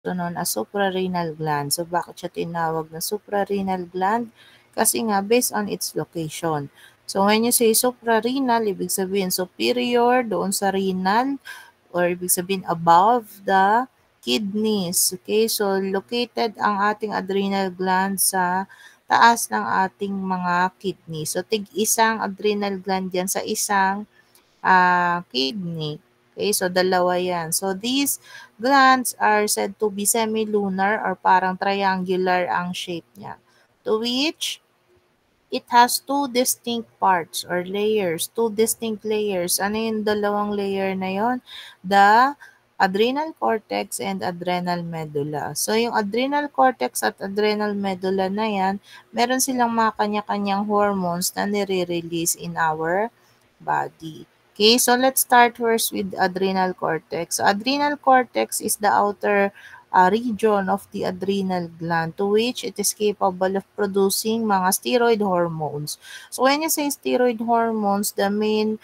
also known as suprarenal gland. So, bakit siya tinawag na suprarenal gland? Kasi nga, based on its location. So, when you say suprarenal, ibig sabihin superior doon sa renal, or ibig sabihin above the kidneys. Okay, so located ang ating adrenal gland sa taas ng ating mga kidney. So, tig-isang adrenal gland yan sa isang kidney. Okay, so dalawa yan. So, these glands are said to be semilunar or parang triangular ang shape niya. To which it has two distinct parts or layers, two distinct layers. Ano yung dalawang layer na yon? The adrenal cortex and adrenal medulla. So, yung adrenal cortex at adrenal medulla na yan, meron silang mga kanya-kanyang hormones na nire-release in our body. Okay, so let's start first with adrenal cortex. So, adrenal cortex is the outer region of the adrenal gland to which it is capable of producing mga steroid hormones. So when you say steroid hormones, the main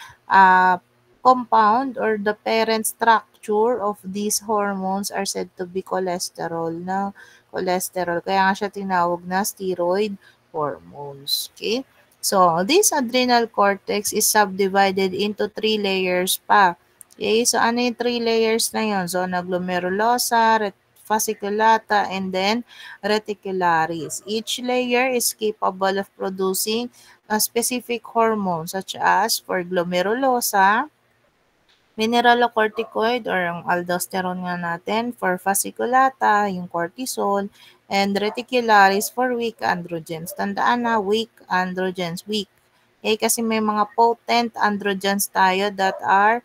compound or the parent structure of these hormones are said to be cholesterol. Na cholesterol. Kaya nga siya tinawag na steroid hormones. Okay? So, this adrenal cortex is subdivided into 3 layers pa. Okay, so ano yung 3 layers na yun? Zona glomerulosa, fasciculata, and then reticularis. Each layer is capable of producing a specific hormone such as for glomerulosa, mineralocorticoid or ang aldosterone nga natin, for fasciculata, yung cortisol, and reticularis for weak androgens. Tandaan na, weak androgens, weak. Okay, kasi may mga potent androgens tayo that are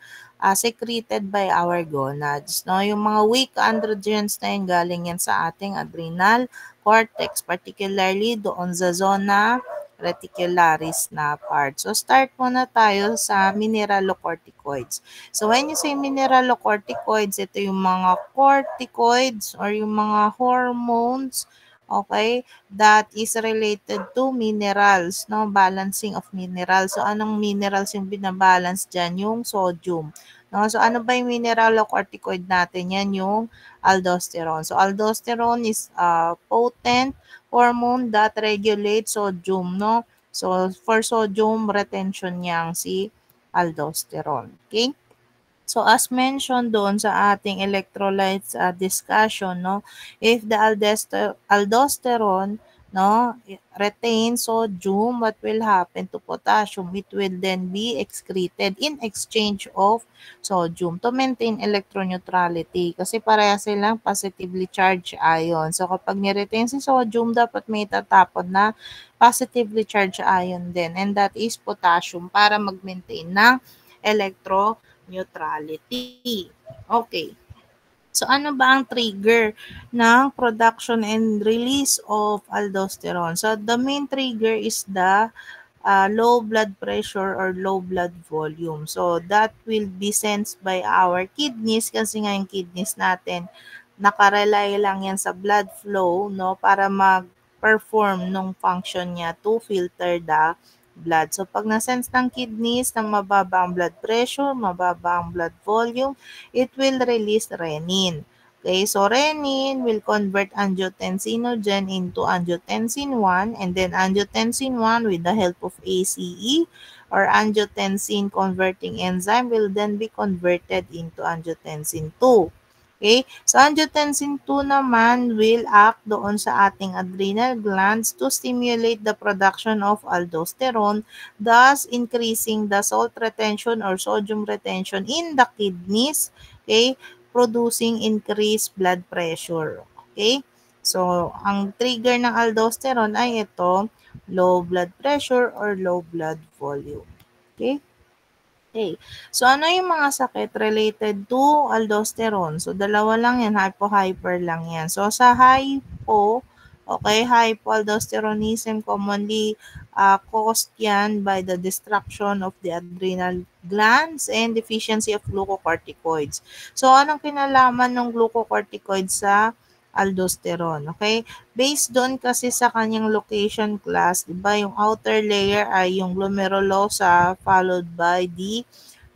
secreted by our gonads. No? Yung mga weak androgens na yun, galing yan sa ating adrenal cortex, particularly doon sa zona reticularis na part. So, start muna tayo sa mineralocorticoids. So, when you say mineralocorticoids, ito yung mga corticoids or yung mga hormones, okay, that is related to minerals, no? Balancing of minerals. So, anong minerals yung binabalance dyan? Yung sodium. No? So, ano ba yung mineralocorticoid natin? Yan yung aldosterone. So, aldosterone is potent hormone that regulates sodium, no? So, for sodium retention niyang si aldosterone. Okay? So, as mentioned doon sa ating electrolytes discussion, no, if the aldosterone, no, retains sodium, what will happen to potassium? It will then be excreted in exchange of sodium to maintain electroneutrality kasi pareha silang positively charged ion. So, kapag niretain si sodium, dapat may tatapon na positively charged ion din, and that is potassium para mag-maintain ng neutrality. Okay. So, ano ba ang trigger ng production and release of aldosterone? So, the main trigger is the low blood pressure or low blood volume. So, that will be sensed by our kidneys kasi nga yung kidneys natin, nakarely lang yan sa blood flow, no, para mag-perform nung function niya to filter the blood. So, pag na-sense ng kidneys na mababa ang blood pressure, mababa ang blood volume, it will release renin. Okay, so renin will convert angiotensinogen into angiotensin 1 and then angiotensin 1 with the help of ACE or angiotensin converting enzyme will then be converted into angiotensin 2. Okay? So, angiotensin 2 naman will act doon sa ating adrenal glands to stimulate the production of aldosterone, thus increasing the salt retention or sodium retention in the kidneys, okay, producing increased blood pressure. Okay? So, ang trigger ng aldosterone ay ito, low blood pressure or low blood volume. Okay? Okay. So, ano yung mga sakit related to aldosterone? So, dalawa lang yan. Hypo-hyper lang yan. So, sa hypo, okay, hypoaldosteronism commonly caused yan by the destruction of the adrenal glands and deficiency of glucocorticoids. So, anong kinalaman ng glucocorticoids sa aldosterone? Okay? Based doon kasi sa kanyang location class, diba, yung outer layer ay yung glomerulosa followed by the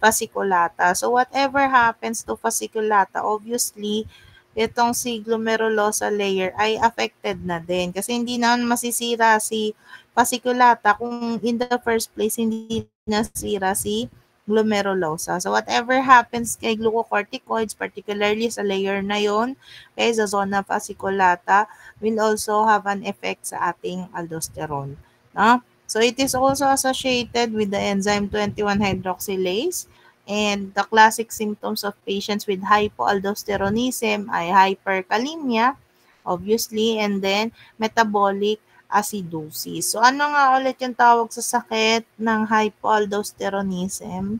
fasciculata. So, whatever happens to fasciculata, obviously, itong si glomerulosa layer ay affected na din kasi hindi na masisira si fasciculata kung in the first place hindi nasira si glomerulosa. So whatever happens kay glucocorticoids, particularly sa layer na yon, kay sa zona fasciculata, will also have an effect sa ating aldosterone. No? So it is also associated with the enzyme 21 hydroxylase. And the classic symptoms of patients with hypoaldosteronism ay hyperkalemia, obviously, and then metabolic acidosis. So ano nga ulit yung tawag sa sakit ng hypoaldosteronism?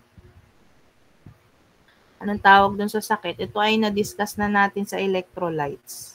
Anong tawag dun sa sakit? Ito ay na-discuss na natin sa electrolytes.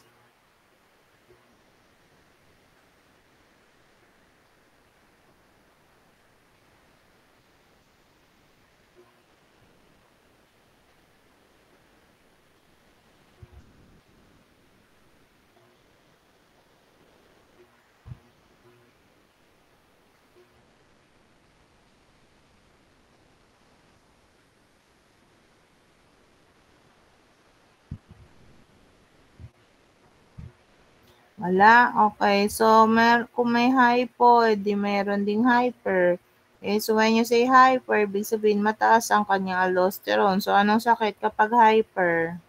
Wala? Okay. So, kung may hypo, edi meron ding hyper. Okay, so when you say hyper, ibig sabihin mataas ang kanyang aldosterone. So, anong sakit kapag hyper?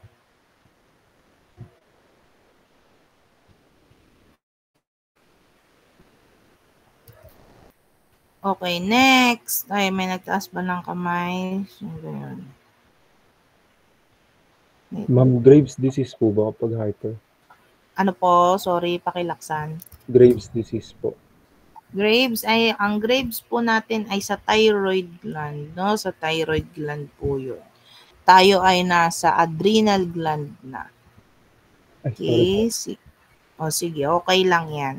Okay, next. Ay, may nagtaas ba ng kamay? So, yun. Ma'am, Graves disease po ba kapag hyper? Ano po? Sorry, pakilaksan. Graves disease po. Graves ay ang Graves po natin ay sa thyroid gland, no? Sa thyroid gland po 'yun. Tayo ay nasa adrenal gland na. Ay, sorry po. Okay? O sige, okay lang 'yan.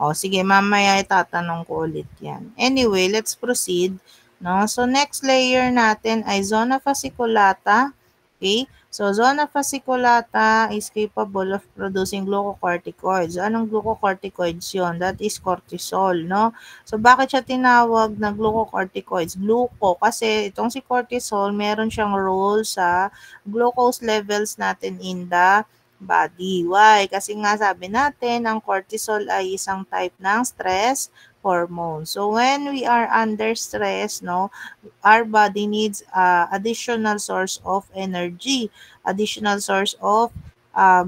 O sige, mamaya itatanong ko ulit 'yan. Anyway, let's proceed, no? So next layer natin ay zona fasciculata. Okay? So zona fasciculata is capable of producing glucocorticoids. Anong glucocorticoids 'yon? That is cortisol, no? So bakit siya tinawag na glucocorticoids? Gluco kasi itong si cortisol, meron siyang role sa glucose levels natin in the body. Why? Kasi nga sabi natin, ang cortisol ay isang type ng stress hormone. So when we are under stress, no, our body needs additional source of energy, additional source of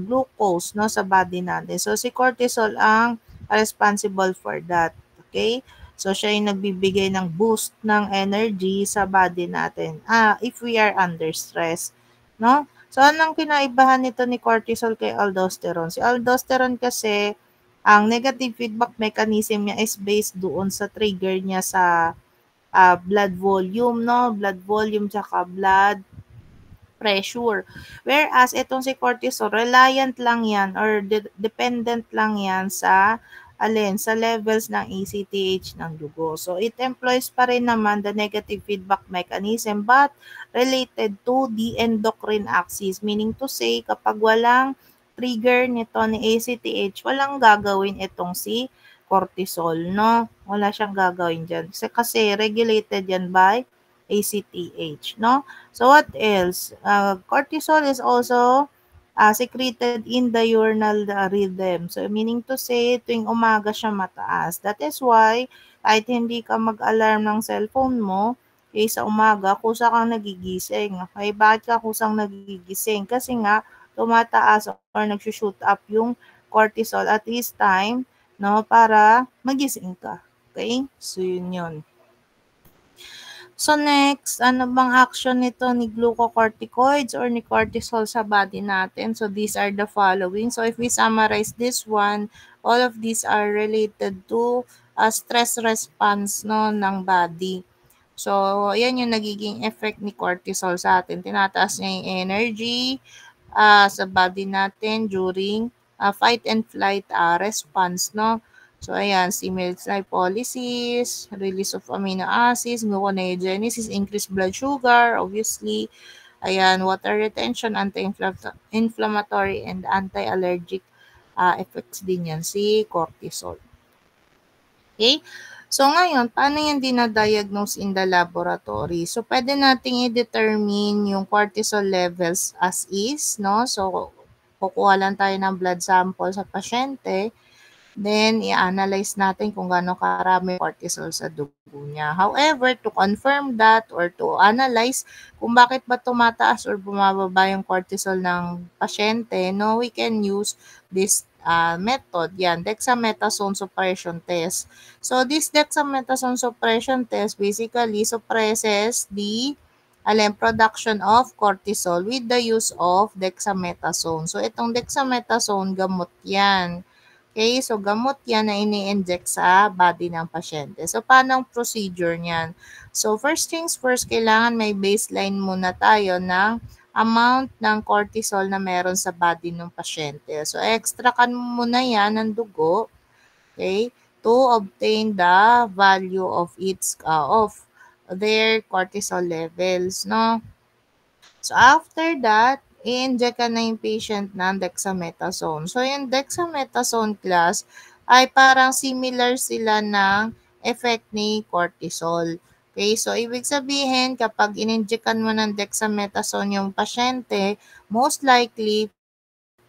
glucose, no, sa body natin. So si cortisol ang responsible for that. Okay? So siya yung nagbibigay ng boost ng energy sa body natin. If we are under stress, no? So, anong kinaibahan nito ni cortisol kay aldosterone? Si aldosterone kasi, ang negative feedback mechanism niya is based doon sa trigger niya sa blood volume, no? Blood volume tsaka blood pressure. Whereas itong si cortisol, reliant lang yan or dependent lang yan sa sa levels ng ACTH ng dugo. So it employs pa rin naman the negative feedback mechanism but related to the endocrine axis. Meaning to say, kapag walang trigger nito ni ACTH, walang gagawin itong si cortisol, no? Wala siyang gagawin dyan. Kasi regulated yan by ACTH, no? So what else? Cortisol is also secreted in the urinal rhythm. So meaning to say, tuwing umaga siya mataas. That is why, kahit hindi ka mag-alarm ng cellphone mo, sa umaga, kusa kang nagigising. Okay, bakit ka kusang nagigising? Kasi nga, tumataas or nag-shoot up yung cortisol at this time, no, para magising ka. Okay? So, yun. So next, ano bang action nito ni glucocorticoids or ni cortisol sa body natin? So these are the following. So if we summarize this one, all of these are related to stress response, no, ng body. So, yan yung nagiging effect ni cortisol sa atin. Tinataas niya yung energy sa body natin during fight and flight response, no? So, ayan, stimulates lipolysis, release of amino acids, gluconeogenesis, increased blood sugar, obviously. Ayan, water retention, anti-inflammatory, and anti-allergic effects din yan, si cortisol. Okay? So, ngayon, paano yan dinadiagnose in the laboratory? So, pwede nating i-determine yung cortisol levels as is, no? So, kukuha lang tayo ng blood sample sa pasyente, then i-analyze natin kung gaano karami cortisol sa dugo niya. However, to confirm that or to analyze kung bakit ba tumataas or bumababa yung cortisol ng pasyente, no, we can use this method. Yan, dexamethasone suppression test. So, this dexamethasone suppression test basically suppresses the production of cortisol with the use of dexamethasone. So, itong dexamethasone, gamot yan. Okay, so gamot yan na ini-inject sa body ng pasyente. So, paano ang procedure niyan? So, first things first, kailangan may baseline muna tayo ng amount ng cortisol na meron sa body ng pasyente. So, extract muna yan ng dugo, okay, to obtain the value of their cortisol levels, no? So, after that, i-inject ka na yung patient ng dexamethasone. So, yung dexamethasone class ay parang similar sila ng effect ni cortisol. Okay, so ibig sabihin, kapag in-injectan mo ng dexamethasone yung pasyente, most likely,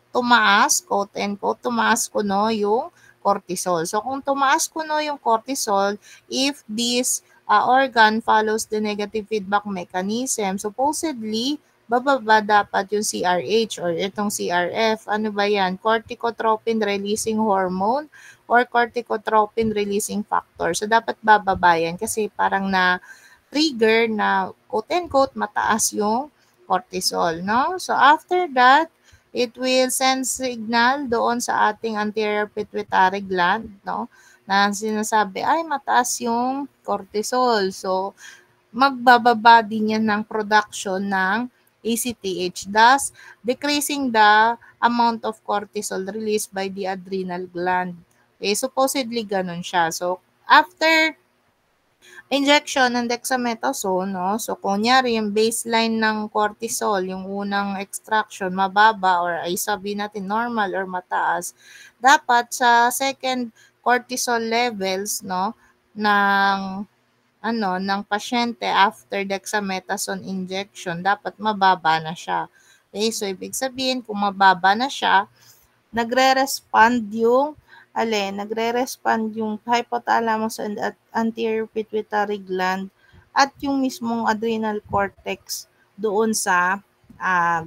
tumaas, quote and quote, tumaas kuno yung cortisol. So, kung tumaas kuno yung cortisol, if this organ follows the negative feedback mechanism, supposedly, bababa dapat yung CRH or itong CRF. Ano ba yan? Corticotropin releasing hormone or corticotropin releasing factor. So, dapat bababa yan kasi parang na-trigger na quote-and-quote mataas yung cortisol, no? So, after that, it will send signal doon sa ating anterior pituitary gland, no? Na sinasabi, ay mataas yung cortisol. So, magbababa din yan ng production ng ACTH, thus decreasing the amount of cortisol released by the adrenal gland. Okay, supposedly ganun siya. So, after injection ng dexamethasone, no? So, kunyari yung baseline ng cortisol, yung unang extraction, mababa or ay sabi natin normal or mataas, dapat sa second cortisol levels, no, ng ng pasyente after dexamethasone injection, dapat mababa na siya. Okay, so ibig sabihin kung mababa na siya, nagre-respond yung hypothalamus and anterior pituitary gland at yung mismong adrenal cortex doon sa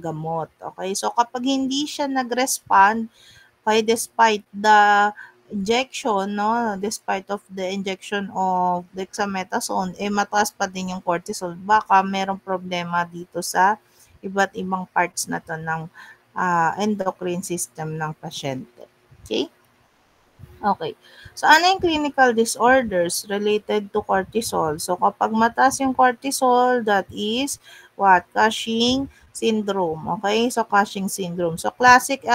gamot. Okay? So, kapag hindi siya nag-respond, okay, despite the injection, no, despite of the injection of dexamethasone, mataas pa din yung cortisol. Baka merong problema dito sa iba't ibang parts na to ng endocrine system ng pasyente. Okay? Okay. So, ano yung clinical disorders related to cortisol? So, kapag mataas yung cortisol, that is what? Cushing syndrome. Okay? So, Cushing syndrome. So, classic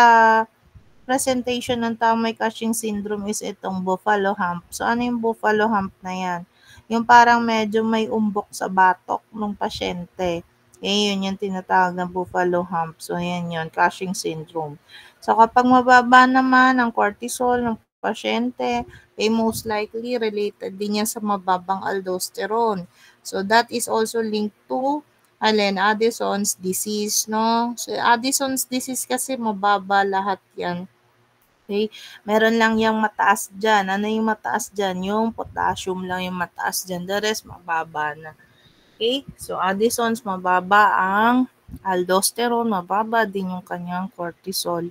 presentation ng tao may Cushing syndrome is itong buffalo hump. So, ano yung buffalo hump na yan? Yung parang medyo may umbok sa batok ng pasyente. Yun yung tinatawag na buffalo hump. So, yan yun, Cushing syndrome. So, kapag mababa naman ang cortisol ng pasyente, most likely related din yan sa mababang aldosterone. So, that is also linked to Addison's disease, no? So, Addison's disease kasi mababa lahat yan. Okay? Meron lang yung mataas dyan. Ano yung mataas dyan? Yung potassium lang yung mataas dyan. The rest, mababa na. Okay? So, Addison's, mababa ang aldosterone, mababa din yung kanyang cortisol.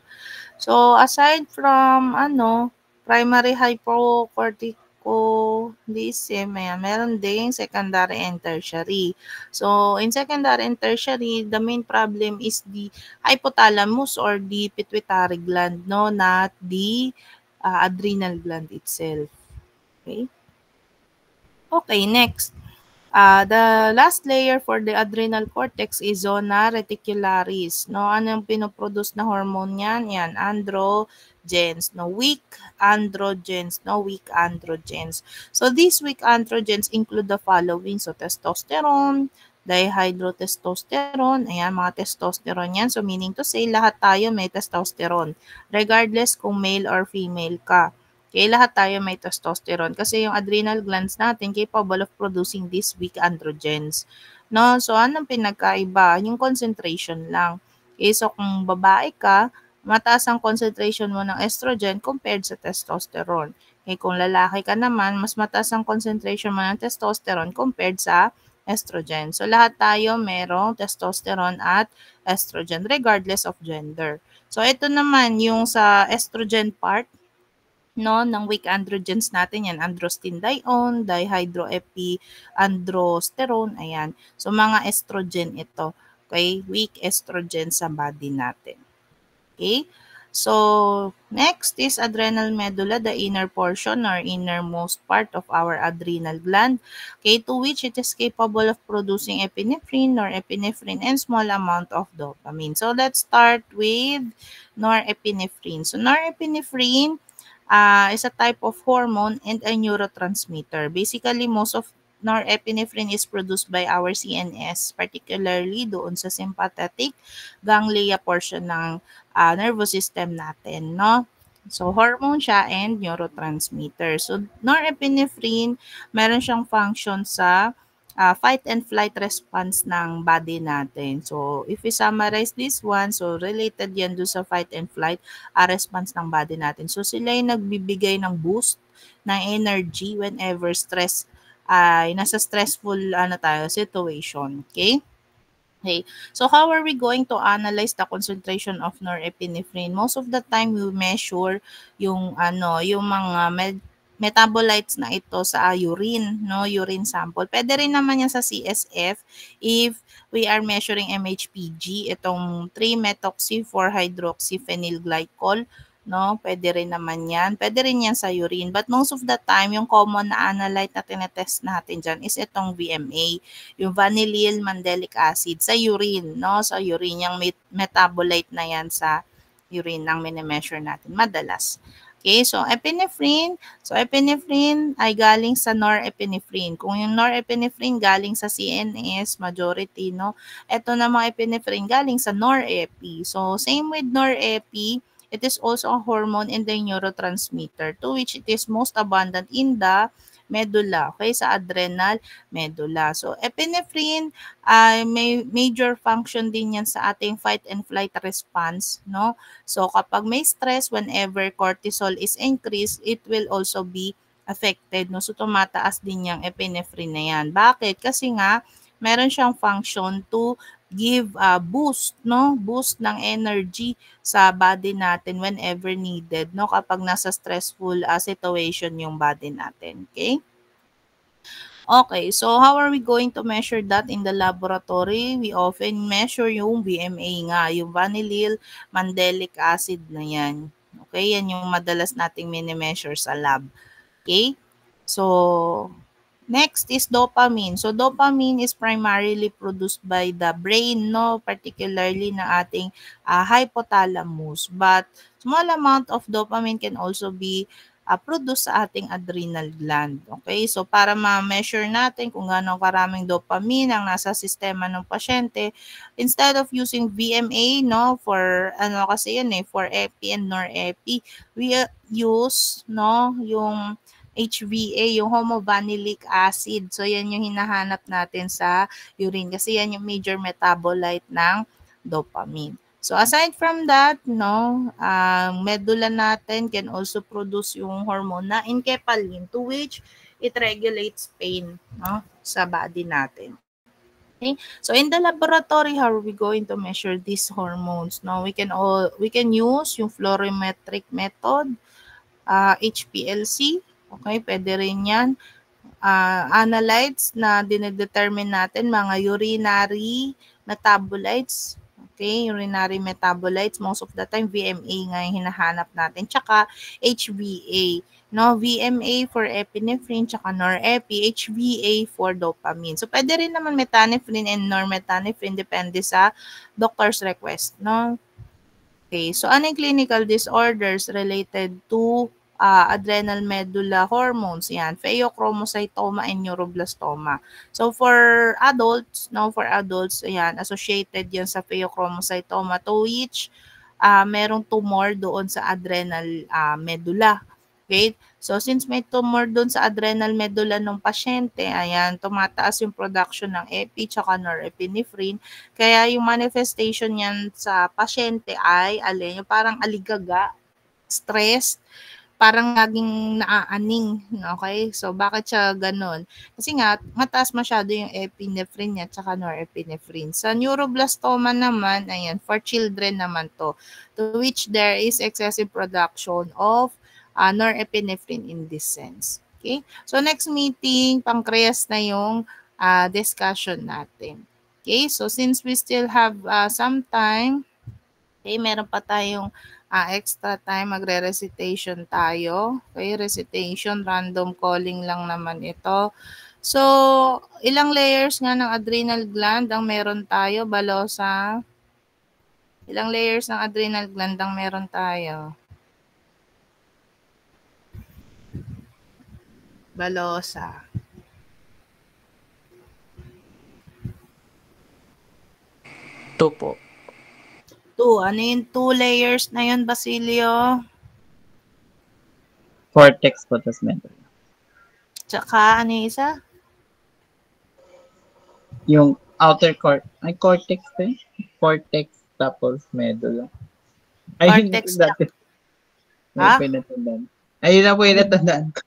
So, aside from, primary hypocorticolism, meron ding secondary and tertiary. So, in secondary and tertiary, the main problem is the hypothalamus or the pituitary gland, no, not the adrenal gland itself. Okay? Okay, next. The last layer for the adrenal cortex is zona reticularis. No, anong pinoproduce na hormone yan? Yan, androgens. No, weak androgens. No, weak androgens. So, these weak androgens include the following. So, testosterone, dihydrotestosterone. Ayan, mga testosterone yan. So, meaning to say, lahat tayo may testosterone. Regardless kung male or female ka. Okay, lahat tayo may testosterone kasi yung adrenal glands natin capable of producing these weak androgens. No? So, anong pinagkaiba? Yung concentration lang. Okay, so kung babae ka, mataas ang concentration mo ng estrogen compared sa testosterone. Okay, kung lalaki ka naman, mas mataas ang concentration mo ng testosterone compared sa estrogen. So, lahat tayo merong testosterone at estrogen regardless of gender. So, ito naman yung sa estrogen part, no, ng weak androgens natin yan, androstenedione, dihydroepiandrosterone, ayan. So, mga estrogen ito. Okay, weak estrogen sa body natin. Okay? So, next is adrenal medulla, the inner portion or innermost part of our adrenal gland, okay, to which it is capable of producing epinephrine, norepinephrine, and small amount of dopamine. So, let's start with norepinephrine. So, norepinephrine is a type of hormone and a neurotransmitter. Basically, most of norepinephrine is produced by our CNS, particularly doon sa sympathetic ganglia portion ng nervous system natin, no? So, hormone siya and neurotransmitter. So, norepinephrine, meron siyang function sa fight and flight response ng body natin. So, if we summarize this one, so related yan do sa fight and flight response ng body natin. So, sila yung nagbibigay ng boost ng energy whenever stress ay nasa stressful tayo situation. Okay? Okay. So how are we going to analyze the concentration of norepinephrine? Most of the time we measure yung yung mga metabolites na ito sa urine, no, urine sample. Pwede rin naman yan sa CSF if we are measuring MHPG, itong 3-methoxy-4-hydroxyphenylglycol, no, pwede rin naman yan. Pwede rin yan sa urine. But most of the time, yung common na analyte na tinetest natin dyan is itong VMA, yung vanillyl mandelic acid sa urine, no? Sa urine, yung metabolite na yan sa urine ang minimeasure natin madalas. Okay, so epinephrine. So epinephrine ay galing sa norepinephrine. Kung yung norepinephrine galing sa CNS, majority, no? Ito na mga epinephrine galing sa norepi. So same with norepi, it is also a hormone and a neurotransmitter to which it is most abundant in the medulla, okay, sa adrenal medulla. So, epinephrine ay may major function din yan sa ating fight and flight response, no? So, kapag may stress, whenever cortisol is increased, it will also be affected, no? So, tumataas din yung epinephrine na yan. Bakit? Kasi nga, meron siyang function to give boost, no? Boost ng energy sa body natin whenever needed, no? Kapag nasa stressful situation yung body natin, okay? Okay, so how are we going to measure that in the laboratory? We often measure yung VMA nga, yung vanillyl mandelic acid na yan. Okay, yan yung madalas nating mini-measure sa lab. Okay, so next is dopamine. So dopamine is primarily produced by the brain, no, particularly na ating hypothalamus. But small amount of dopamine can also be produce sa ating adrenal gland. Okay? So, para ma-measure natin kung gaano karaming dopamine ang nasa sistema ng pasyente, instead of using VMA, no, for, kasi yun for epi and norepi, we use, no, yung HVA, yung homovanillic acid. So, yan yung hinahanap natin sa urine kasi yan yung major metabolite ng dopamine. So, aside from that, no, medulla natin can also produce yung hormone na enkephalin to which it regulates pain, no, sa body natin. Okay? So, in the laboratory, how are we going to measure these hormones? No, we can use yung fluorimetric method, HPLC, okay, pwede rin yan. Analytes na dinedetermine natin, mga urinary metabolites. Okay, urinary metabolites, most of the time VMA nga yung hinahanap natin, tsaka HVA. No, VMA for epinephrine, tsaka norepi, HVA for dopamine. So, pwede rin naman metanephrine and normetanephrine, depende sa doctor's request. No? Okay, so ano yung clinical disorders related to adrenal medulla hormones? Yan, pheochromocytoma and neuroblastoma. So for adults, ayan, associated yan sa pheochromocytoma to which merong tumor doon sa adrenal medulla. Okay? So, since may tumor dun sa adrenal medulla ng pasyente, ayan, tumataas yung production ng epi tsaka norepinephrine. Kaya yung manifestation niyan sa pasyente ay, alin, yung parang aligaga, stress, parang laging naaaning. Okay? So, bakit siya ganun? Kasi nga, mataas masyado yung epinephrine niya tsaka norepinephrine. Sa neuroblastoma naman, ayan, for children naman to which there is excessive production of norepinephrine in this sense. Okay? So, next meeting, pancreas na yung discussion natin. Okay? So, since we still have some time, okay, meron pa tayong extra time, magre-recitation tayo. Okay, recitation, random calling lang naman ito. So, ilang layers nga ng adrenal gland ang meron tayo, Balosa? Ilang layers ng adrenal gland ang meron tayo? Balosa. 2 po. 2. Ano yung 2 layers na yun, Basilio? Cortex po, tas medulla. Tsaka, ano yung isa? Yung outer cortex po eh. Cortex tapos medulla. Ayun Cortex na dati. Ha? May pinatandaan. Ayun na po yung natandaan ko.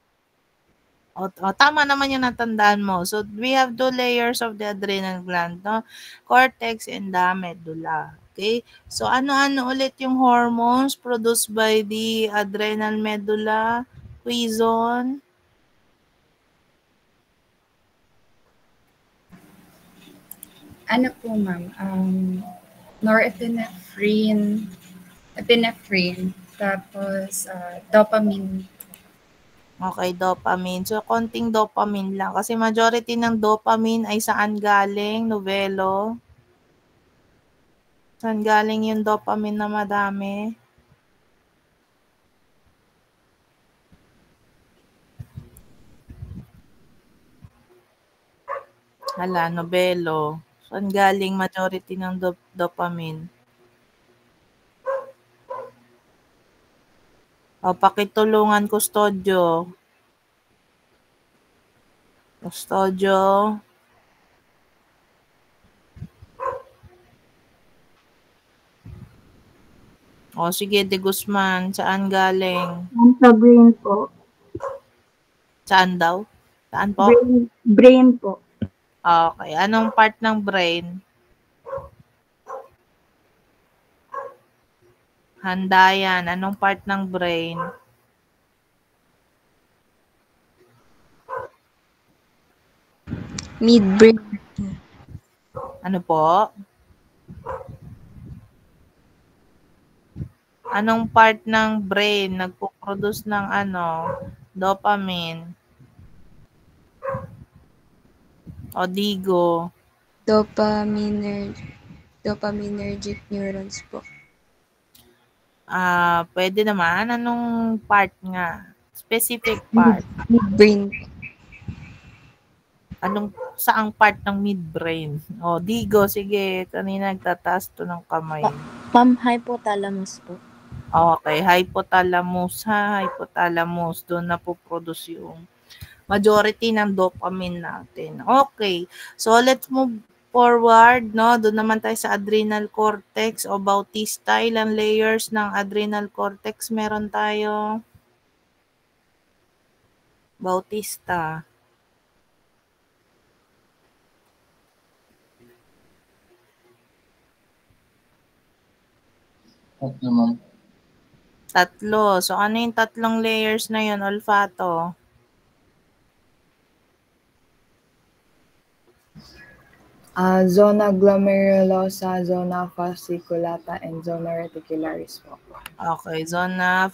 Tama naman yung natandaan mo. So, we have 2 layers of the adrenal gland, no? Cortex and the medulla. Okay? So, ano-ano ulit yung hormones produced by the adrenal medulla? Quizon? Ano po, ma'am? Norepinephrine, epinephrine, tapos dopamine. Okay, dopamine. So, konting dopamine lang. Kasi majority ng dopamine ay saan galing? Novelo? Saan galing yung dopamine na madami? Hala, Novelo. Saan galing majority ng dopamine? O, pakitulungan, Custodio. Custodio. O, sige, De Guzman. Saan galing? Sa brain po. Saan daw? Saan po? Brain po. Okay. Anong part ng brain? Handayan. Anong part ng brain? Midbrain. Ano po? Anong part ng brain nagpo-produce ng dopamine? O Digo. Dopaminergic neurons po. Pwede naman. Anong part nga? Specific part. Midbrain. Saang part ng midbrain? O, Digo, sige. Kanina nagtataas to ng kamay. Ma'am, hypothalamus po. Okay, hypothalamus ha. Hypothalamus. Doon na po produce yung majority ng dopamine natin. Okay. So, let's move forward, no? Doon naman tayo sa adrenal cortex o Bautista. Ilang layers ng adrenal cortex meron tayo? Bautista. Tatlo, ma'am. 3. So, ano yung 3 layers na yun? Olfato. Zona glomerulosa, zona fasciculata, and zona reticularis po. Okay, zona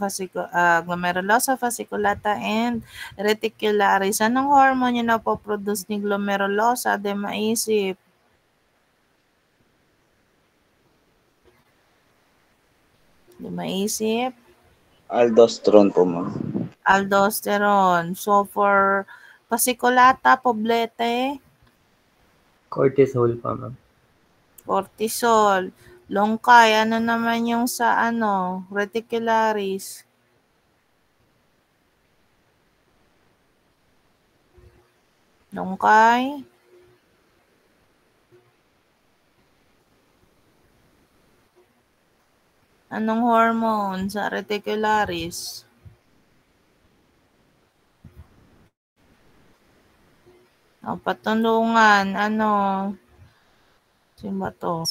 glomerulosa, fasciculata, and reticularis. Anong hormone yung napoproduce ni glomerulosa? De maisip. Aldosterone po, ma'am. Aldosterone. So, for fasciculata, poblete? Cortisol pa, ma'am. Cortisol. Longkay, ano naman yung sa reticularis? Lungkay. Anong hormone sa reticularis? Patulungan. Ano? Sino ba to?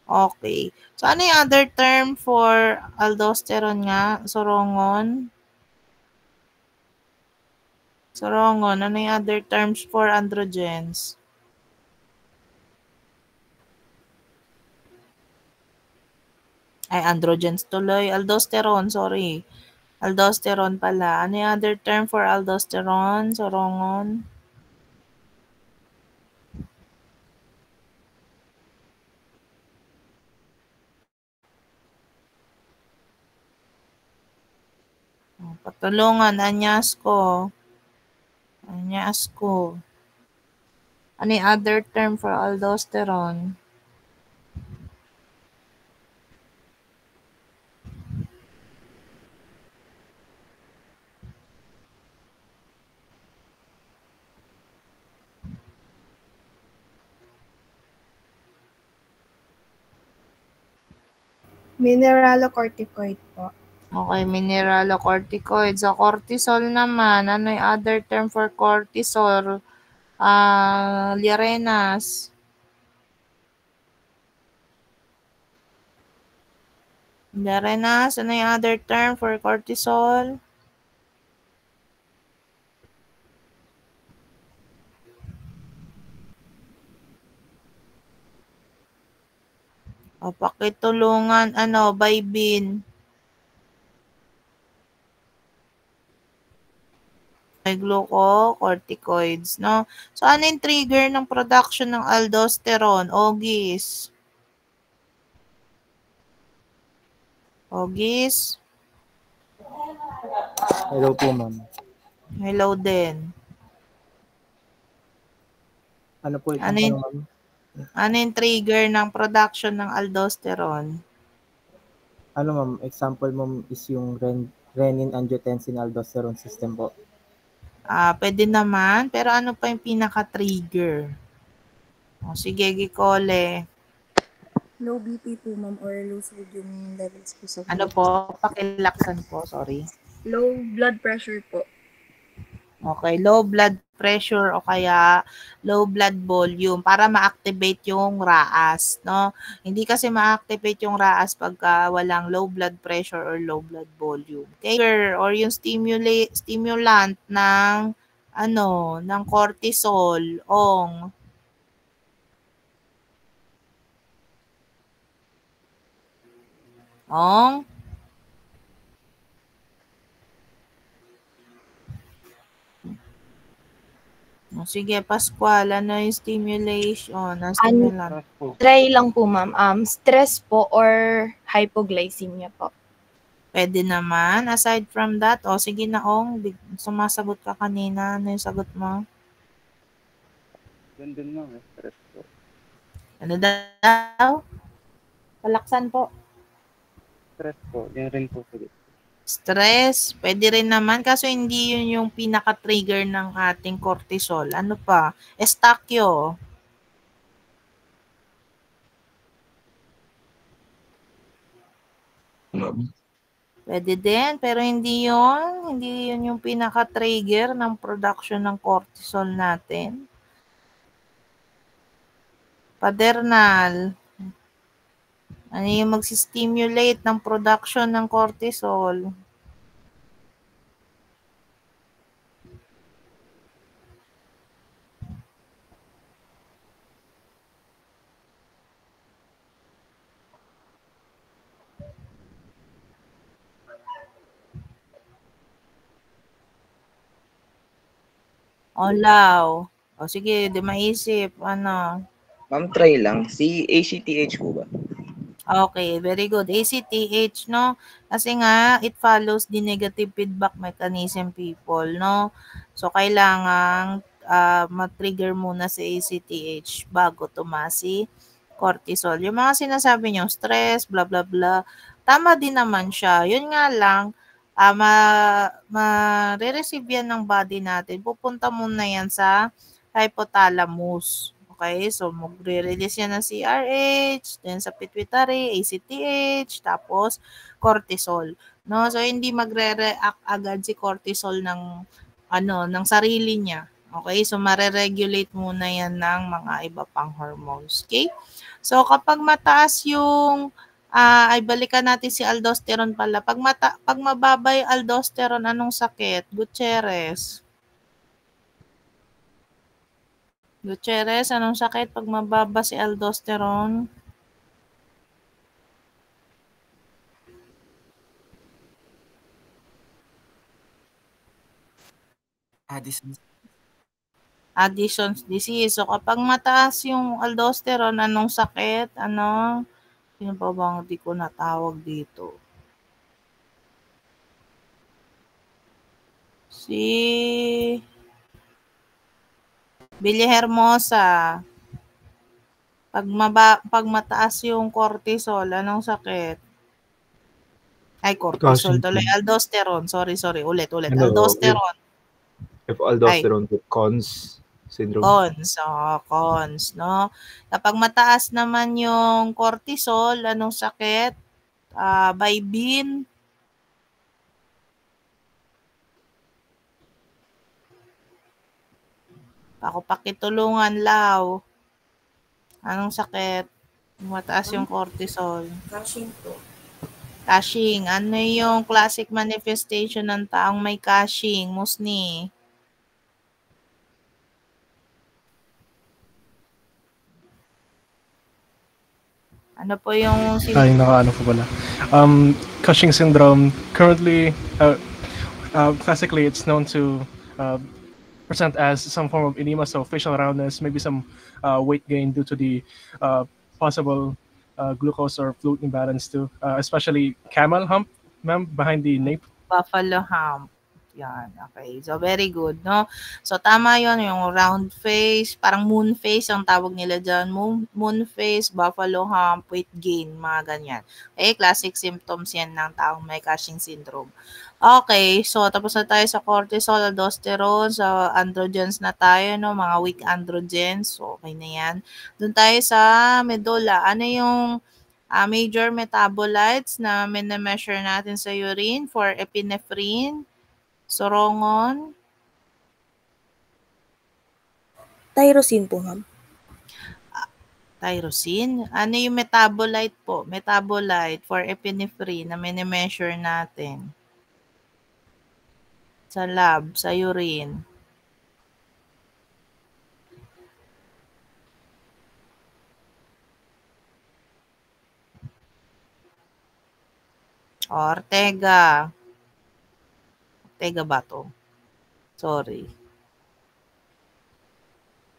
Okay. So, ano yung other term for aldosterone nga? Sorongon? Sorongon. Ano yung other terms for androgens? Ay, androgens tuloy. Aldosterone, sorry. Aldosterone pala. Ano yung other term for aldosterone? Sorongon? Patulungan. Anyasco. Anyasco. Ano yung other term for aldosterone? Mineralocorticoid po. Okay, mineralocorticoid. Sa cortisol naman, ano yung other term for cortisol? Liarenas. Liarenas, ano yung other term for cortisol? Pakitulungan, Bybin. May glucocorticoids, no? So, ano yung trigger ng production ng aldosterone? Ogis. Ogis? Hello po, ma'am. Hello din. Ano po yung tanong, ma'am? Ano yung trigger ng production ng aldosterone? Ano, ma'am? Example, ma'am, is yung renin-angiotensin-aldosterone system po. Pwede naman, pero ano pa yung pinaka-trigger? Sige, Gicole. Low BP po, ma'am, or low sodium levels po sa blood. Ano po? Pakilaksan po, sorry. Low blood pressure po. Okay, low blood pressure o kaya low blood volume para ma-activate yung RAAS, no? Hindi kasi ma-activate yung RAAS pagka walang low blood pressure or low blood volume. Okay, or yung stimulant ng ng cortisol, ong. Ong. Sige, Pascual, ano yung stimulation? Stimulant? Try lang po, ma'am. Stress po or hypoglycemia po. Pwede naman. Aside from that, sige na, Ong. Sumasagot ka kanina. Ano yung sagot mo? Yun din, ma'am. Stress po. Ano daw? Palaksan po. Stress po. Yan rin po. Stress, pwede rin naman kaso hindi yun yung pinaka-trigger ng ating cortisol. Ano pa? Estakyo. Pwede din, pero hindi yun yung pinaka-trigger ng production ng cortisol natin. Padernal. Ano yung magsistimulate ng production ng cortisol? Olaw. Sige, di maisip. Ano? Ma'am, try lang. Si ACTH po ba? Okay, very good. ACTH, no? Kasi nga, it follows the negative feedback mechanism, people, no? So, kailangan matrigger muna si ACTH bago tumasi cortisol. Yung mga sinasabi nyo, stress, blah, blah, blah, tama din naman siya. Yun nga lang, ma-re-receive yan ng body natin. Pupunta muna yan sa hypothalamus. Okay, so magre-release yan ng CRH, then sa pituitary, ACTH, tapos cortisol. No, so hindi magre-react agad si cortisol ng ng sarili niya. Okay, so mare-regulate muna yan ng mga iba pang hormones. Okay? So kapag mataas yung ay balikan natin si aldosterone pala. Pag mababa yung aldosterone, anong sakit? Gutierrez. Gutierrez, anong sakit pag mababa si aldosterone? Addison's disease. So, kapag mataas yung aldosterone, anong sakit? Sino pa bang di ko natawag dito? Si Billy Hermosa. Pag mataas yung cortisol, anong sakit? Ay, cortisol tuloy. Aldosterone. Sorry. Ulit. Aldosterone. If aldosterone with Cons syndrome. Cons, no? Kapag mataas naman yung cortisol, anong sakit? Bibin. Ako pakitulungan, Lau. Anong sakit? Mataas yung cortisol. Cushing po. Cushing. Ano yung classic manifestation ng taong may Cushing? Musni. Ano po yung Ay, nakaano po pala. Cushing syndrome, currently, classically, it's known to present as some form of edema, so facial roundness, maybe some weight gain due to the possible glucose or fluid imbalance too, especially camel hump, ma'am, behind the nape. Buffalo hump. Yan, okay. So, very good, no? So, tama yon yung round face, parang moon face ang tawag nila dyan. Moon face, buffalo hump, weight gain, mga ganyan. Okay, classic symptoms yan ng taong may Cushing syndrome. Okay, so tapos na tayo sa cortisol, aldosterone, sa androgens na tayo, no? Mga weak androgens, so okay na yan. Doon tayo sa medulla. Ano yung major metabolites na measure natin sa urine for epinephrine? Sorongon? Tyrosine po, ma'am. Tyrosine? Ano yung metabolite po? Metabolite for epinephrine na measure natin sa lab, sa urine. Ortega. Ortega ba to? Sorry.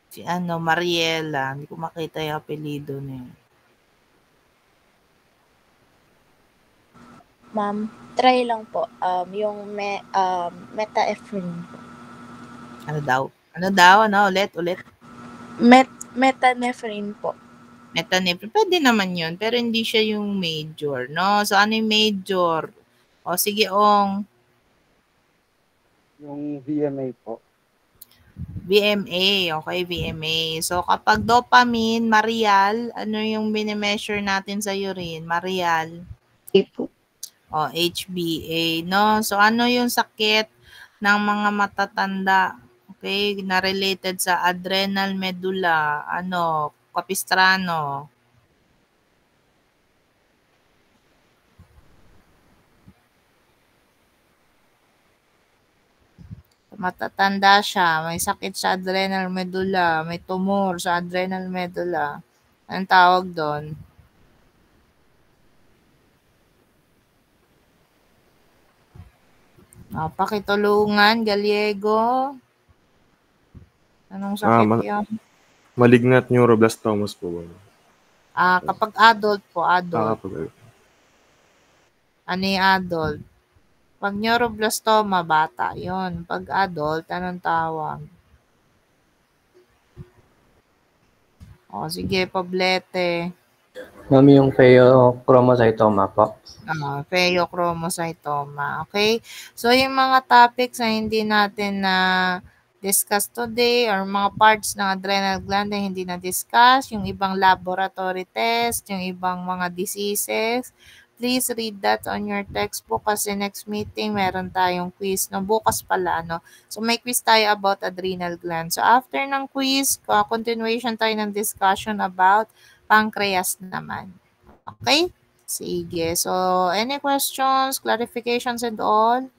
Si Mariela. Hindi ko makita yung apelido niya. Ma'am, try lang po. Yung metaephrine. Ano daw? Ulit. Metanephrine po. Metanephrine. Pwede naman yun, pero hindi siya yung major, no? So, ano yung major? O, sige, Ong. Yung VMA po. VMA, okay, VMA. So, kapag dopamine, Marial, ano yung mini-measure natin sa urine? Marial. O, HbA, no? So, ano yung sakit ng mga matatanda? Okay, na related sa adrenal medulla, Capistrano. Matatanda siya, may sakit sa adrenal medulla, may tumor sa adrenal medulla. Anong tawag doon? Pakitulungan, Gallego. Anong sakit yan? Malignant neuroblastomas po ba? Kapag adult po, adult. Kapag Ano yung adult? Pag neuroblastoma, bata. Yun. Pag adult, anong tawag? O, sige, Poblete. Ma'am, yung pheochromocytoma po. Pheochromocytoma. Okay? So, yung mga topics na hindi natin na discuss today or mga parts ng adrenal gland na hindi na-discuss, yung ibang laboratory test, yung ibang mga diseases, please read that on your textbook kasi next meeting meron tayong quiz. No, bukas pala, no? So, may quiz tayo about adrenal gland. So, after ng quiz, continuation tayo ng discussion about pancreas naman. Okay? Sige. So, any questions, clarifications and all?